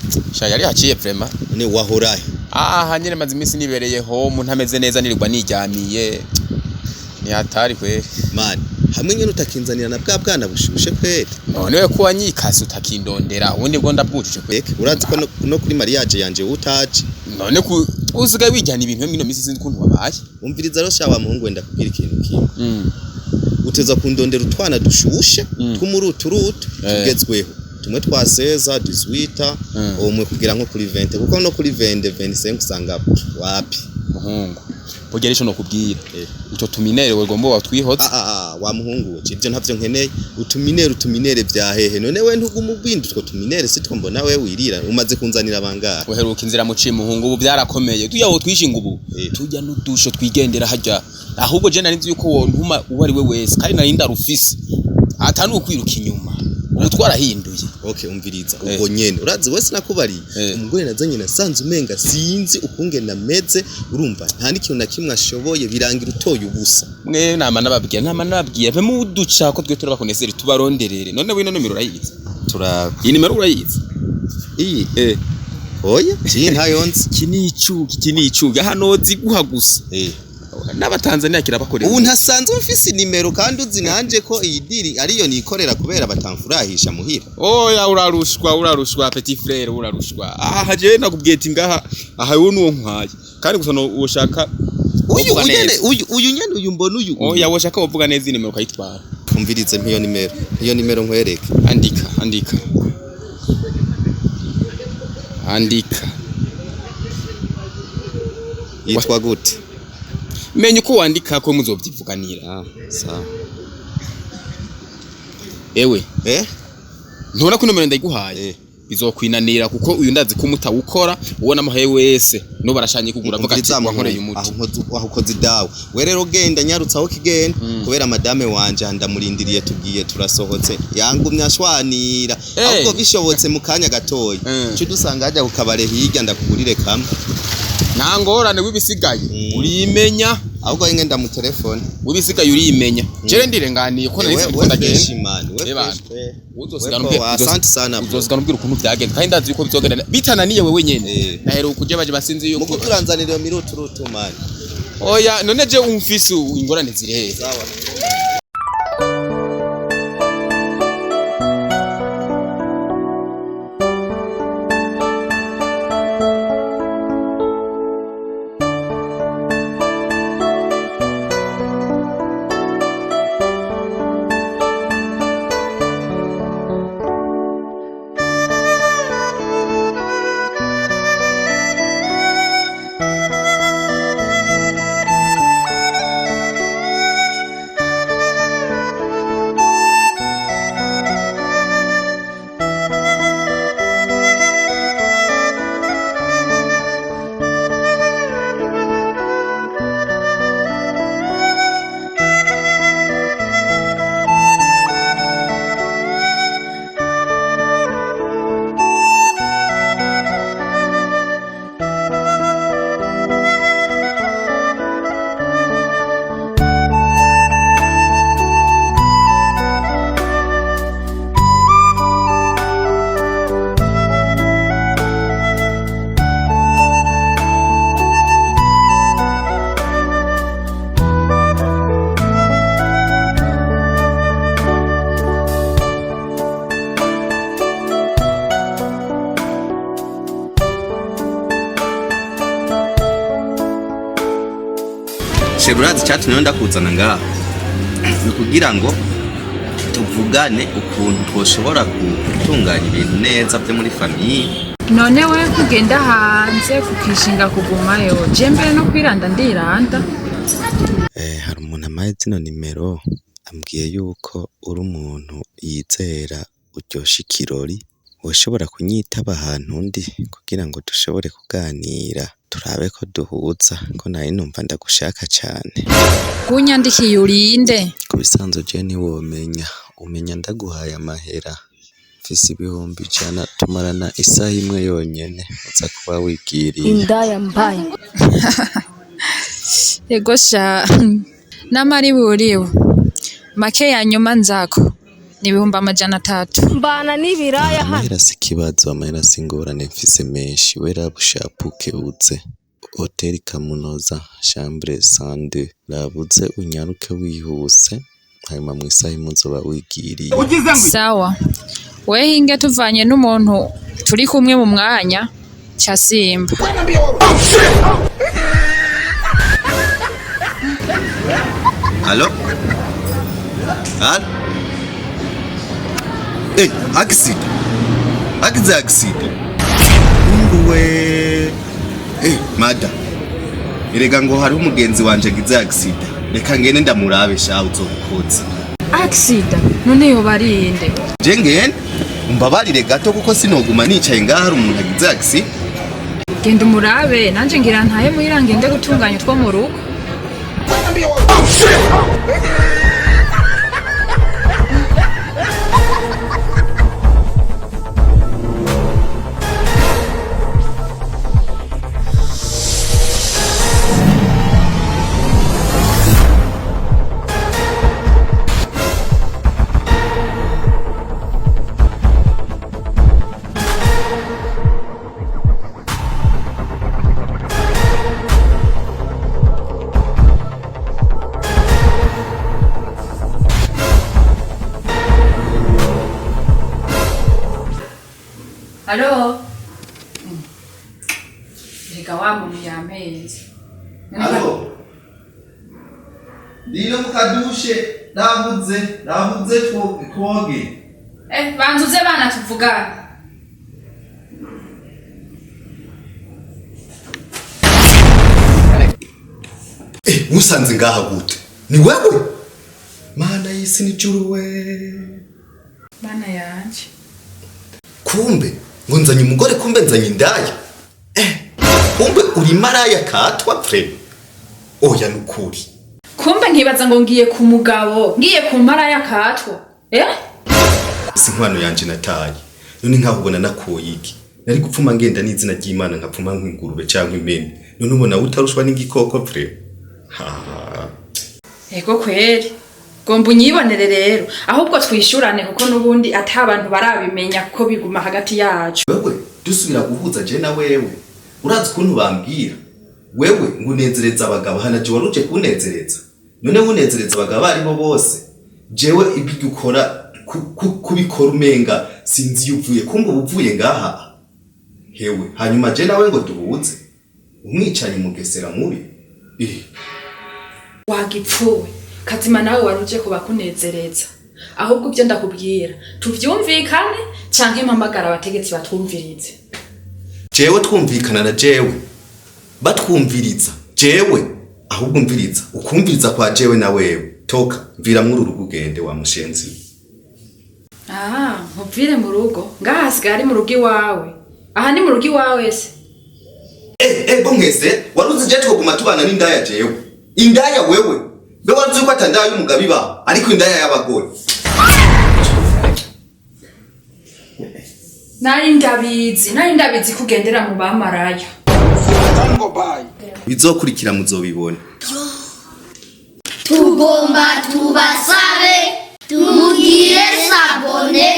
haciye sha yari haciye vraiment ne wahorahe hanyene maze iminsi nibereyeho umuntu ameze neza nirirwa niryamiye ni hatari kweri man hamwe nyene utakinzanira na bwana bushushe kweri none we kuba nyikase utakindondera ubundi bwo ndabwujije kweri urazi ko no kuri mariage yanje utaje none usigaye wijyana ibintu mino misi sinzi kuntu wabaye umviriza rero sha wa muhungu wenda kubwira ikintu kimwe uteza kundondera utwana dushushe tw'umuruturutu tugezweho tumwe twaseza 18 umwe kugira nko kuri 20 kuko no kuri 25 usanga wapi muhungu pogeresho no kubwira icyo tuminere we gombo watwihoze wa muhungu we ivyo ntavyo nkeneye utuminere vya hehe none we ntugumubwindi utwo tuminere sitwo mbona we wirira umaze kunzanira bangahe uheruka inzira muci muhungu ubu byarakomeye tuyaho twishinga ubu tujya n'udusho twigendera hajya ahubwo je nari nzi yuko wontuma uwari we wese kandi nari ndarufise atanu ukwiruka inyuma utwara hinduye okay umviriza ubwo nyene urazi wese nakubari umugore nazanye nasanze umenga sinzi ukungena meze urumva nta n'ikintu na kimwe ashoboye birangira utoye ubusa mwe nama nababwiye ve mu duca ko twe turabakoneseri tubaronderere none we no numero urayizi iyi nimero urayizi iyi oya iyi ntayonzi kinicuga hano ziguha gusa n'abatanzania kirabakorera ubu ntasanze ufise nimero kandi uzi nanje ko iyi diri ariyo nikorera kubera batamfurahisha muhira oya urarushwa petit frère urarushwa haje nakubwiye ati ngaha aha nuwo nkwaye kandi gusa no ushaka uyu nyene uyu mbona uyu oya woshaka uvuga neza nimero kayitwara kumvirize iyo nimero nkwereke andika yitwa gute menye uko wandika ko muzobyivuganira sawa ewe ntubona ko nomero ndayiguhaye bizokwinanira kuko uyu ndazi ko mutawukora ubona amahaye wese no barashanye kugura vuga ati wankoreye umuti aho ukoze dawe we rero genda nyarutsaho kigenda kubera madame wanje ndamurindiriye tugiye turasohotse yangumye ashwanira ahubwo bishobotse mu kanya gatoya cyo dusanga hajya ku kabare hirya ndakugurire kamwe ntangorane wibisigaye urimenya ahubwo ngenda mu telefone wibisigaye urimenya jere ndirenganiye ko nari ko ndagenda uzozigana ubwira ukuntu byagenze kandi ndazi yuko bizogenda bitananiye wewe nyene nahero kuje baje basinzi yuko muko turanzanira miruturutu mani oya none je umfise ingorane zirehe sawa Sheburazi cyatumye ndakuzana ngaha kugira ngo tuvugane ukuntu twoshobora gutunganya ibintu neza byo muri famille none we kugenda hanze kukishinga kugumayo jembe no kwiranda ndiranda hari umuntu amaye zino nimero ambwiye yuko uri umuntu yizera uryosha ikirori woshobora kunyitaba ahantu ndi kugira ngo dushobore kuganira turabe ko duhuza ko nari numva ndagushaka cyane kunyandikiye urinde kubisanzwe je ni umenya ndaguhaye amahera mfise 100 tumarana isaha imwe yonyene uza kuba wigiriye indaya mbaye ego sha namari buriwe make ya nyuma nzako ni 300. mbana n'ibiraya hano. Amahera si ikibazo, amahera si ingorane mfise menshi, wera bushapuke uze. Hoteli Kamunoza, chambre 102, labuze unyaruke wihuse, hanyuma mw'isaha imuzoba wigiriye. Sawa, we hinge tuvanye n'umuntu turi kumwe mu mwanya ca Simba. Allo? Accident. Nguwe. Mada. Erega ngo hari umugenzi wanje gize accident. Reka ngene ndamurabe sha uzobukotse. Accident? None yo barinde. Je ngene umbabarire gato kuko sinoguma nicaye ngaha hari umuntu agize accident. Genda umurabe nanje ngira ntaye muyirange nde gutunganya two mu rugo. Halo. Reka wamu yamezi. Halo. Dino mukadushe nabuze twoge. Banzuze bana tuvugana. Musanze ngaha gute? Ni wewe? Mana y'isi n'ijuru we. Bana yanje. Kumbe ngo nzanye umugore, kumbe nzanye indaya. Kumbe uri maraya katwa frere. Oya nukuri. Kumbe nkibaza ngo ngiye ku mugabo, ngiye ku maraya katwa. Sinkwano yanje nataye. None nkahubona nakoye iki? Nari gupfuma ngenda n'izina ry'Imana nkapfuma nk'ingurube cyangwa impene. None ubona utarushwa n'igikoko frere. Ego kweri. Gomba unyibonere rero, ahubwo twishurane kuko nubundi atabantu barabimenya kuko biguma hagati yacu. Wewe dusubira guhuza je na wewe. Urazi kuntu bambwira. Wewe ngunezereza abagabo hana je waruje kunezereza. None unezereza abagabo ari bo bose. Jewe ibyo ukora kubikora umenga sinzi yuvuye, kumbe uvuye ngaha. Hewe hanyuma je nawe ngo duhuze. Umwicanyi mugesera mubi. Wagipfuwe. Kazima nawe waruje kuba kunezereza. Ahubwo byo ndakubwira, tuvyumvikane canke mpamagara abategetsi batwumvirize. Jewe twumvikana na jewe. Batwumviriza. Jewe ahubwo umviriza. Ukumviriza kwa jewe na wewe. Toka mvira muri urugugende wa mushenzi. Muvire mu rugo. Ngaha sigari mu rugi wawe. Aha ni mu rugi wawe se. Bongese waruzi je twoguma tubana n'indaya jewe. Indaya wewe. Bewa waruzi ko atandaya y'umugabo iba, ariko indaya y'abagore. Nari ndabizi kugendera mu bamaraya. Bizokurikira muzobibona. Tugomba tubasabe tumugire sabone